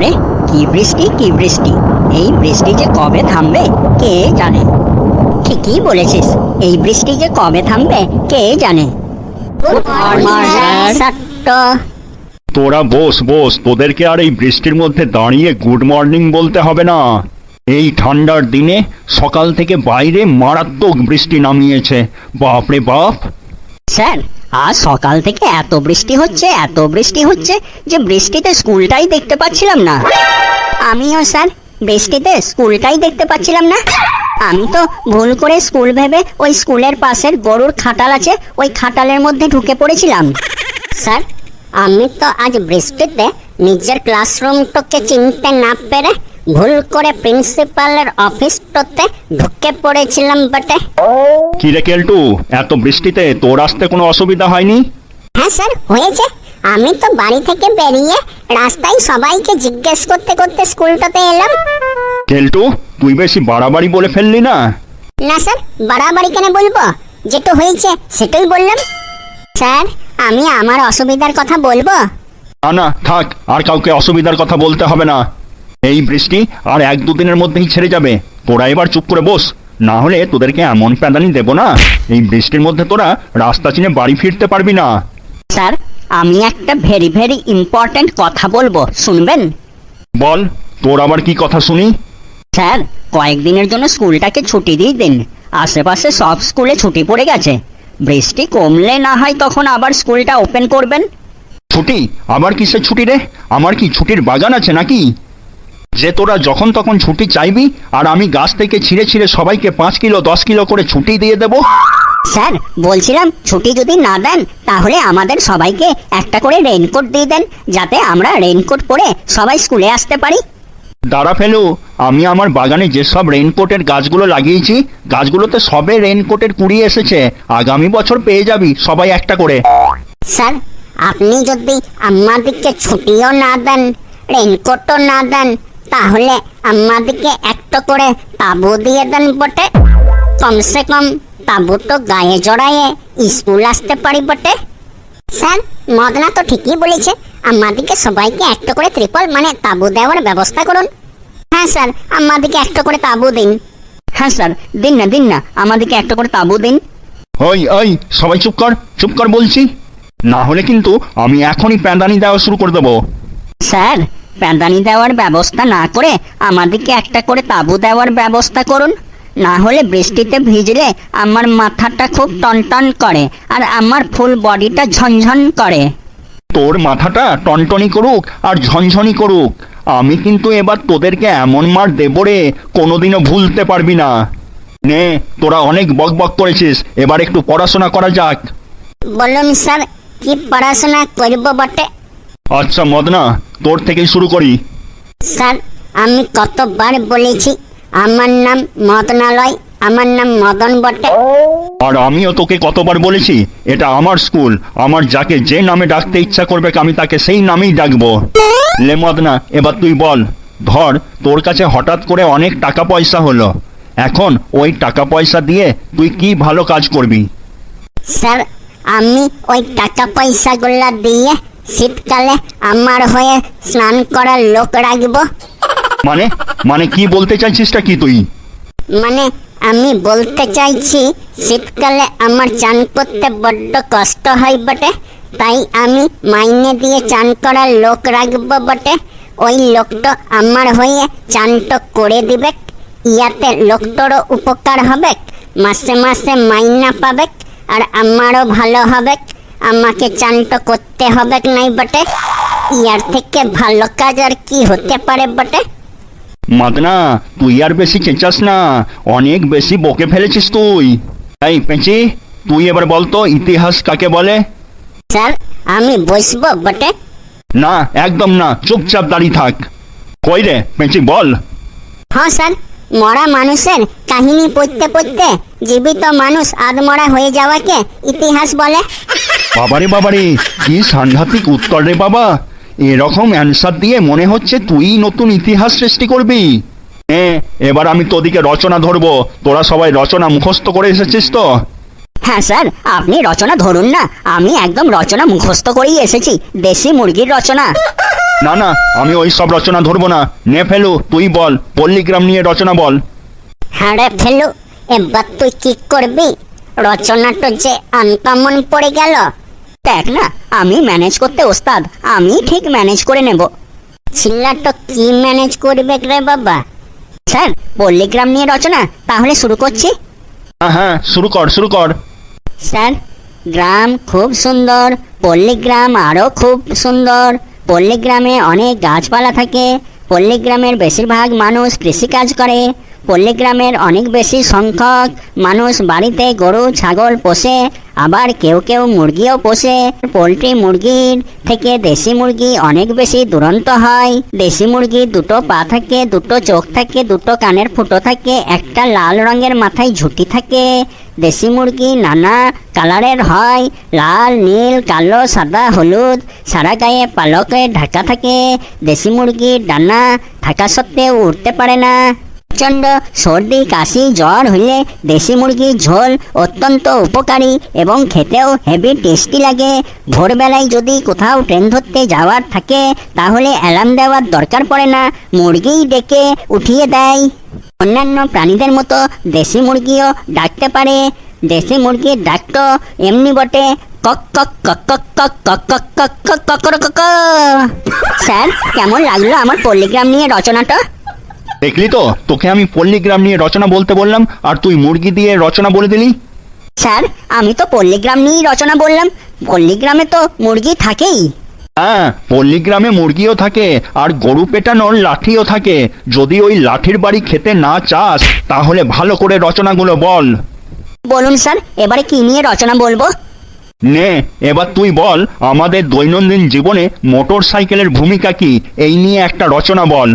বাপরে, কি বৃষ্টি কি বৃষ্টি! এই বৃষ্টি যে কবে থামবে কে জানে। ঠিকই বলেছিস, এই বৃষ্টি যে কবে থামবে কে জানে। তোরা বস বস, তোদেরকে আর এই বৃষ্টির মধ্যে দাঁড়িয়ে গুড মর্নিং বলতে হবে না। এই ঠান্ডার দিনে সকাল থেকে বাইরে মারাত্মক বৃষ্টি নামিয়েছে, বাপরে বাপ। স্যার, আজ সকাল থেকে এত বৃষ্টি হচ্ছে যে বৃষ্টিতে স্কুলটাই দেখতে পাচ্ছিলাম না। আমিও স্যার, বৃষ্টিতে স্কুলটাই দেখতে পাচ্ছিলাম না। আমি তো ভুল করে স্কুল ভেবে ওই স্কুলের পাশের গরুর খাটাল আছে, ওই খাটালের মধ্যে ঢুকে পড়েছিলাম। স্যার, আমি তো আজ বৃষ্টিতে নিজের ক্লাসরুমটাকে চিনতে না পেরে ভুল করে প্রিন্সিপালের অফিসটাতে ঢুকে পড়েছিলাম বটে। কি রে কেলটু, এত বৃষ্টিতে তোর আসতে কোনো অসুবিধা হয়নি? হ্যাঁ স্যার, হয়েছে। আমি তো বাড়ি থেকে বেরিয়ে রাস্তায় সবাইকে জিজ্ঞেস করতে করতে স্কুলটাতে এলাম। কেলটু, তুই বেশি বাড়াবাড়ি বলে ফেললি না? না স্যার, বাড়াবাড়ি কেন বলবো, যেটা হয়েছে সেটাই বললাম। স্যার, আমি আমার অসুবিধার কথা বলবো? না না, থাক, আর কাউকে অসুবিধার কথা বলতে হবে না। এই বৃষ্টি আর 1-2 দিনের মধ্যেই ছেড়ে যাবে। তোরা এবার চুপ করে বস, না হলে তোদেরকে এমন প্যাদানি দেবো না, এই বৃষ্টির মধ্যে তোরা রাস্তা চিনে বাড়ি ফিরতে পারবি না। স্যার, আমি একটা ভেরি ইম্পর্ট্যান্ট কথা বলবো, শুনবেন? বল, তোর আবার কি কথা শুনি? স্যার, কয়েকদিনের জন্য স্কুলটাকে ছুটি দিয়ে দিন। আশেপাশে সব স্কুলে ছুটি পড়ে গেছে। বৃষ্টি কমলে না হয় তখন আবার স্কুলটা ওপেন করবেন। ছুটি? আবার কিসের ছুটি রে? আমার কি ছুটির বাগান আছে নাকি, যে তোরা যখন তখন ছুটি চাইবি আর আমি গাছ থেকে ছিঁড়ে ছিঁড়ে সবাইকে 5 কিলো 10 কিলো করে ছুটি দিয়ে দেবো? স্যার, বলছিলাম ছুটি যদি না দেন তাহলে আমাদের সবাইকে একটা করে রেইনকোট দিয়ে দেন, যাতে আমরা রেইনকোট পরে সবাই স্কুলে আসতে পারি। দাঁড়া ফেলু, আমি আমার বাগানে যেসব রেইনকোটের গাছগুলো লাগিয়েছি, গাছগুলোতে সবে রেইনকোটের কুড়ি এসেছে। আগামী বছর পেয়ে যাবি সবাই একটা করে। স্যার, আপনি যদি আমাদেরকে ছুটিও না দেন, রেইনকোটও না দেন, তাহলে আমাদেরকে একটা করে তাবু দিয়ে দেন বটে। কমসে কম তাবু তো গায়ে জড়ায়ে স্কুল আসতে পারি বটে। স্যার, মদনা তো ঠিকই বলেছে, আমাদেরকে সবাইকে একটা করে ত্রিপল মানে তাবু দেওয়ার ব্যবস্থা করুন। হ্যাঁ স্যার, আমাদেরকে একটা করে তাবু দিন। হ্যাঁ স্যার, দিন না, আমাদেরকে একটা করে তাবু দিন। ওই ওই, সবাই চুপ কর বলছি, না হলে কিন্তু আমি এখনই প্যাঁদানি দেওয়া শুরু করে দেবো। স্যার, প্যাঁদানি দেওয়ার ব্যবস্থা না করে আমাদেরকে একটা করে তাবু দেওয়ার ব্যবস্থা করুন। না হলে বৃষ্টিতে ভিজলে আমার মাথাটা খুব টনটন করে আর আমার ফুল বডিটা ঝনঝন করে। তোর মাথাটা টনটনি করুক আর ঝনঝনি করুক, আমি কিন্তু এবার তোদেরকে এমন মার দেবো রে, কোনোদিনও ভুলতে পারবি না। নে, তোরা অনেক বকবক করেছিস, এবার একটু পড়াশোনা করা যাক। বলুন স্যার, কি পড়াশোনা করব বটে? আচ্ছা মদনা, তোর থেকেই শুরু করি। স্যার, আমি কতবার বলেছি আমার নাম মদনালয়, আমার নাম মদন বটে। আর আমিও তোকে কতবার বলেছি, এটা আমার স্কুল, আমার যাকে যে নামে ডাকতে ইচ্ছা করবে আমি তাকে সেই নামেই ডাকবো। লে মদনা, এবার তুই বল। ধর, তোর কাছে হঠাৎ করে অনেক টাকা পয়সা হলো, এখন ওই টাকা পয়সা দিয়ে তুই কি ভালো কাজ করবি? স্যার, আমি ওই টাকা পয়সাগুলা দিয়ে শীতকালে আমার হয়ে স্নান করার লোক রাখবো। মানে কি বলতে চাইছিসটা কি তুই? মানে আমি বলতে চাইছি, শীতকালে আমার চান করতে বড্ড কষ্ট হয় বটে, তাই আমি মাইনে দিয়ে চান করার লোক রাখবো বটে। ওই লোকটা আমার হয়ে চানটা করে দিবে, ইয়াতে লোকটারও উপকার হবে, মাসে মাসে মাইনা পাবে আর আমারও ভালো হবে। আমাকে চানটা করতে হবে নাই বটে। ইয়ার থেকে ভালো কাজ আর কি হতে পারে বটে? মদনা, তুই আর বেশি চেঁচাস না, অনেক বেশি বকে ফেলেছিস তুই। এই পেঁচি, তুই এবার বলতো ইতিহাস কাকে বলে? স্যার, আমি বসবো বটে? না, একদম না, চুপচাপ দাঁড়িয়ে থাক। কই রে পেঁচি, বল। হ্যাঁ স্যার, মরা মানুষের কাহিনী পড়তে পড়তে জীবিত মানুষ আধমরা হয়ে যাওয়াকে ইতিহাস বলে। বাবারে, কি সাংঘাতিক উত্তর রে বাবা। এরকম অ্যান্সার দিয়ে মনে হচ্ছে তুই নতুন ইতিহাস সৃষ্টি করবি। এবার আমি তোদিকে রচনা ধরবো, তোরা সবাই রচনা মুখস্থ করে এসেছিস তো? হ্যাঁ স্যার, আপনি রচনা ধরুন না, আমি একদম রচনা মুখস্থ করেই এসেছি, দেশি মুরগির রচনা। না না, আমি ওই সব রচনা ধরবো না। নে ফেলু, তুই বল, পল্লীগ্রাম নিয়ে রচনা বল। হ্যাঁ রে ফেলু, এবার তুই কি করবি? রচনাটা যে আনকমন পড়ে গেল। দেখ না, আমি ম্যানেজ করতে ওস্তাদ, আমি ঠিক ম্যানেজ করে নেব। ছিল্লাটা কি ম্যানেজ করবে রে বাবা? স্যার, পল্লীগ্রাম নিয়ে রচনা, তাহলে শুরু করছি। হ্যাঁ হ্যাঁ, শুরু কর শুরু কর। স্যার, গ্রাম খুব সুন্দর, পল্লীগ্রাম আরও খুব সুন্দর। পল্লীগ্রামে অনেক গাছপালা থাকে। পল্লীগ্রামের বেশিরভাগ মানুষ কৃষিকাজ করে। পল্লীগ্রামের অনেক বেশি সংখ্যক মানুষ বাড়িতে গরু ছাগল পোষে, আবার কেউ কেউ মুরগিও পোষে। পোলট্রি মুরগির থেকে দেশি মুরগি অনেক বেশি দুরন্ত হয়। দেশি মুরগির দুটো পা থাকে, দুটো চোখ থাকে, দুটো কানের ফুটো থাকে, একটা লাল রঙের মাথায় ঝুঁটি থাকে। দেশি মুরগি নানা কালারের হয়, লাল, নীল, কালো, সাদা, হলুদ। সারা গায়ে পালকে ঢাকা থাকে। দেশি মুরগির ডানা থাকা সত্ত্বেও উড়তে পারে না। প্রচণ্ড সর্দি কাশি জ্বর হলে দেশি মুরগির ঝোল অত্যন্ত উপকারী এবং খেতেও হেভি টেস্টি লাগে। ভোরবেলায় যদি কোথাও ট্রেন ধরতে যাওয়ার থাকে তাহলে অ্যালার্ম দেওয়ার দরকার পড়ে না, মুরগিই ডেকে উঠিয়ে দেয়। অন্যান্য প্রাণীদের মতো দেশি মুরগিও ডাকতে পারে। দেশি মুরগির ডাকতো এমনি বটে, কক কক কক কক কক কক কক কক কক ককর কক। স্যার, কেমন লাগলো আমার পল্লীগ্রাম নিয়ে রচনাটা? দেখলি তো, তোকে আমি পল্লীগ্রাম নিয়ে রচনা বলতে বললাম আর তুই মুরগি দিয়ে রচনা বলে দিলি। স্যার, আমি তো পল্লীগ্রাম নিয়েই রচনা বললাম। পল্লীগ্রামে তো মুরগি থাকেই। হ্যাঁ, পল্লীগ্রামে মুরগিও থাকে আর গরু পেটানোর লাঠিও থাকে। যদি ওই লাঠির বাড়ি খেতে না চাস তাহলে ভালো করে রচনাগুলো বল। বলুন স্যার, এবারে কি নিয়ে রচনা বলবো? নে, এবার তুই বল, আমাদের দৈনন্দিন জীবনে মোটর সাইকেলের ভূমিকা কি, এই নিয়ে একটা রচনা বল।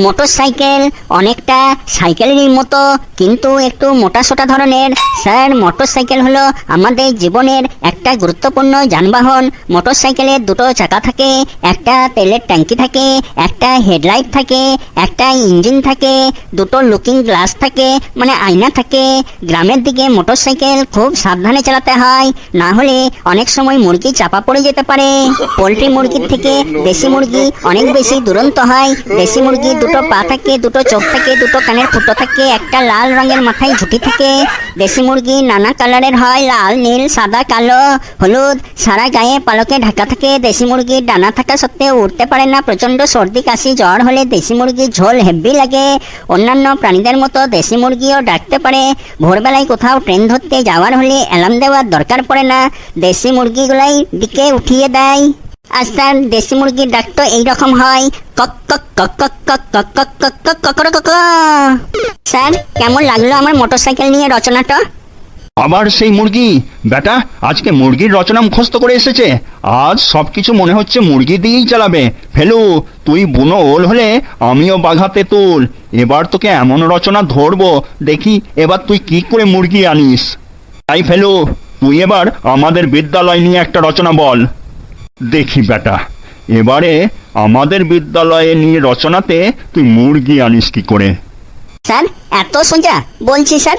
মোটর সাইকেল অনেকটা সাইকেলেরই মতো, কিন্তু একটু মোটাসোটা ধরনের। স্যার, মোটর সাইকেল হলো আমাদের জীবনের একটা গুরুত্বপূর্ণ যানবাহন। মোটর সাইকেলের দুটো চাকা থাকে, একটা তেলের ট্যাঙ্কি থাকে, একটা হেডলাইট থাকে, একটা ইঞ্জিন থাকে, দুটো লুকিং গ্লাস থাকে, মানে আয়না থাকে। গ্রামের দিকে মোটর সাইকেল খুব সাবধানে চালাতে হয়, না হলে অনেক সময় মুরগি চাপা পড়ে যেতে পারে। পোলট্রি মুরগির থেকে দেশি মুরগি অনেক বেশি দুরন্ত হয়। দেশি মুরগি দুটো পা থাকে, দুটো চোখ থাকে, দুটো কানের ফুটো থাকে, একটা লাল রঙের মাথায় ঝুঁটি থাকে। দেশি মুরগি নানা কালারের হয়, লাল, নীল, সাদা, কালো, হলুদ। সারা গায়ে পালকে ঢাকা থাকে। দেশি মুরগির ডানা থাকা সত্ত্বেও উঠতে পারে না। প্রচণ্ড সর্দি কাশি জ্বর হলে দেশি মুরগির ঝোল হেভি লাগে। অন্যান্য প্রাণীদের মতো দেশি মুরগিও ডাকতে পারে। ভোরবেলায় কোথাও ট্রেন ধরতে যাওয়ার হলে অ্যালার্ম দেওয়ার দরকার পড়ে না, দেশি মুরগিগুলাই ডেকে উঠিয়ে দেয়। আর স্যার, দেশি মুরগির ডাক তো এইরকম হয়, কক কক কক কক কক কক কক কক কক ককর কক। স্যার, কেমন লাগলো আমার মোটরসাইকেল নিয়ে রচনাটা? আবার সেই মুরগি? বেটা, আজকে মুরগির রচনা মুখস্থ করে এসেছে। আজ সবকিছু মনে হচ্ছে মুরগি দিয়েই চালাবে। ফেলু, তুই বুনো ওল হলে আমিও বাঘা তেঁতুল। এবার তোকে এমন রচনা ধরবো, দেখি এবার তুই কি করে মুরগি আনিস। তাই ফেলু, তুই এবার আমাদের বিদ্যালয় নিয়ে একটা রচনা বল। দেখি বেটা, এবারে আমাদের বিদ্যালয়ে নিয়ে রচনাতে তুই মুরগি আনিস কি করে। স্যার, এত সোজা? বলছি স্যার।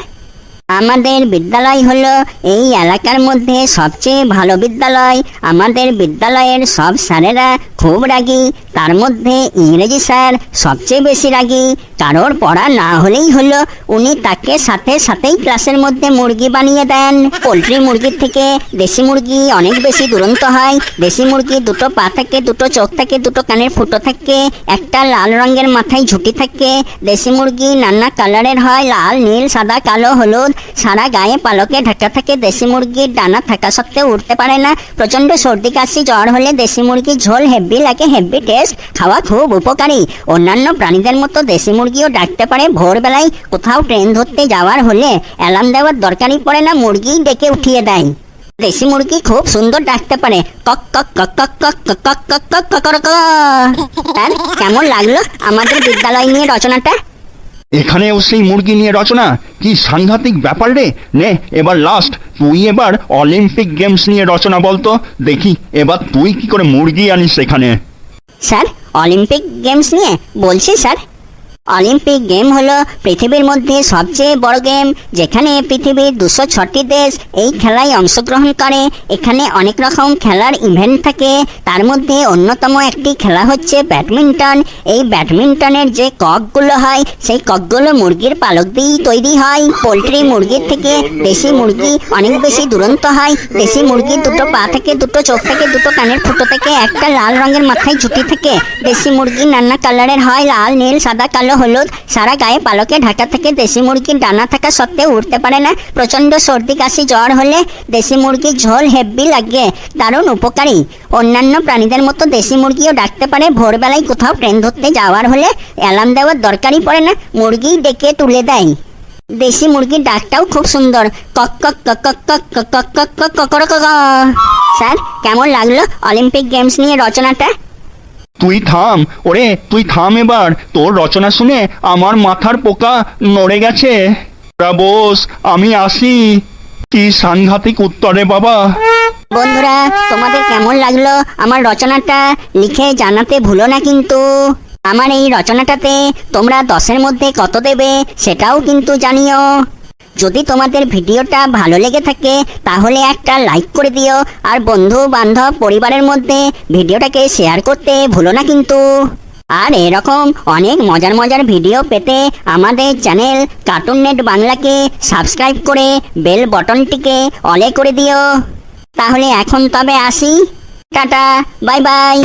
আমাদের বিদ্যালয় হলো এই এলাকার মধ্যে সবচেয়ে ভালো বিদ্যালয়। আমাদের বিদ্যালয়ের সব স্যারেরা খুব রাগী, তার মধ্যে ইংরেজি স্যার সবচেয়ে বেশি রাগী। কারোর পড়া না হলেই হলো, উনি তাকে সাথে সাথেই ক্লাসের মধ্যে মুরগি বানিয়ে দেন। পোলট্রি মুরগির থেকে দেশি মুরগি অনেক বেশি দুরন্ত হয়। দেশি মুরগি দুটো পা থাকে, দুটো চোখ থাকে, দুটো কানের ফুটো থাকে, একটা লাল রঙের মাথায় ঝুঁটি থাকে। দেশি মুরগি নানা কালারের হয়, লাল, নীল, সাদা, কালো, হলুদ। সারা গায়ে পালকে ঢাকা থাকে। দেশি মুরগির ডানা থাকা সত্ত্বেও উঠতে পারে না। প্রচণ্ড সর্দি কাশি জ্বর হলে দেশি মুরগির ঝোল হেভি লাগে, হেভি টেস্ট, খাওয়া খুব উপকারী। অন্যান্য প্রাণীদের মতো দেশি মুরগিও ডাকতে পারে। ভোরবেলায় কোথাও ট্রেন ধরতে যাওয়ার হলে অ্যালার্ম দেওয়ার দরকারই পড়ে না, মুরগিই ডেকে উঠিয়ে দেয়। দেশি মুরগি খুব সুন্দর ডাকতে পারে, কক কক কক কক কক কক কক কক কক ককর ক। স্যার, কেমন লাগলো আমাদের বিদ্যালয় নিয়ে রচনাটা? এখানেও সেই মুরগি নিয়ে রচনা? কি সাংঘাতিক ব্যাপার রে। নে, এবার লাস্ট, তুই এবার অলিম্পিক গেমস নিয়ে রচনা বলতো, দেখি এবার তুই কি করে মুরগি আনিস এখানে। স্যার, অলিম্পিক গেমস নিয়ে বলছি স্যার। অলিম্পিক গেম হলো পৃথিবীর মধ্যে সবচেয়ে বড় গেম, যেখানে পৃথিবীর 206টি দেশ এই খেলায় অংশগ্রহণ করে। এখানে অনেক রকম খেলার ইভেন্ট থাকে, তার মধ্যে অন্যতম একটি খেলা হচ্ছে ব্যাডমিন্টন। এই ব্যাডমিন্টনের যে ককগুলো হয়, সেই ককগুলো মুরগির পালক দিয়েই তৈরি হয়। পোলট্রি মুরগির থেকে দেশি মুরগি অনেক বেশি দুরন্ত হয়। দেশি মুরগির দুটো পা থেকে, দুটো চোখ থেকে, দুটো কানের ফুটো থেকে, একটা লাল রঙের মাথায় ঝুঁটি থেকে। দেশি মুরগি নানা কালারের হয়, লাল, নীল, সাদা, কালো, হলুদ। সারা গায়ে পালকে ঢাকা থেকে দেশি মুরগির ডানা থাকা সত্ত্বেও উঠতে পারে না। প্রচন্ড সর্দি কাশি জ্বর হলে দেশি মুরগির ঝোল হেব্বি লাগে, দারুণ উপকারী। অন্যান্য প্রাণীদের মতো দেশি মুরগিও ডাকতে পারে। ভোরবেলায় কোথাও ট্রেন ধরতে যাওয়ার হলে অ্যালার্ম দেওয়ার দরকারই পড়ে না, মুরগি ডেকে তুলে দেয়। দেশি মুরগির ডাকটাও খুব সুন্দর, কক কক কক কক কক কক কক কক কক কক কক। স্যার, কেমন লাগলো অলিম্পিক গেমস নিয়ে রচনাটা? তুই থাম, ওরে তুই থাম এবার। তোর রচনা শুনে আমার মাথার পোকা নড়ে গেছে। বস, আমি আসি। কি সাংঘাতিক উত্তরে বাবা। বন্ধুরা, তোমাদের কেমন লাগলো আমার রচনাটা লিখে জানাতে ভুলো না কিন্তু। আমার এই রচনাটাতে তোমরা 10-এর মধ্যে কত দেবে সেটাও কিন্তু জানিও। যদি তোমাদের ভিডিওটা ভালো লেগে থাকে তাহলে একটা লাইক করে দিও, আর বন্ধু বান্ধব পরিবারের মধ্যে ভিডিওটাকে শেয়ার করতে ভুলো না কিন্তু। আর এরকম অনেক মজার মজার ভিডিও পেতে আমাদের চ্যানেল কার্টুন নেট বাংলাকে সাবস্ক্রাইব করে বেল বটনটিকে অলে করে দিও। তাহলে এখন তবে আসি, টাটা, বাই বাই।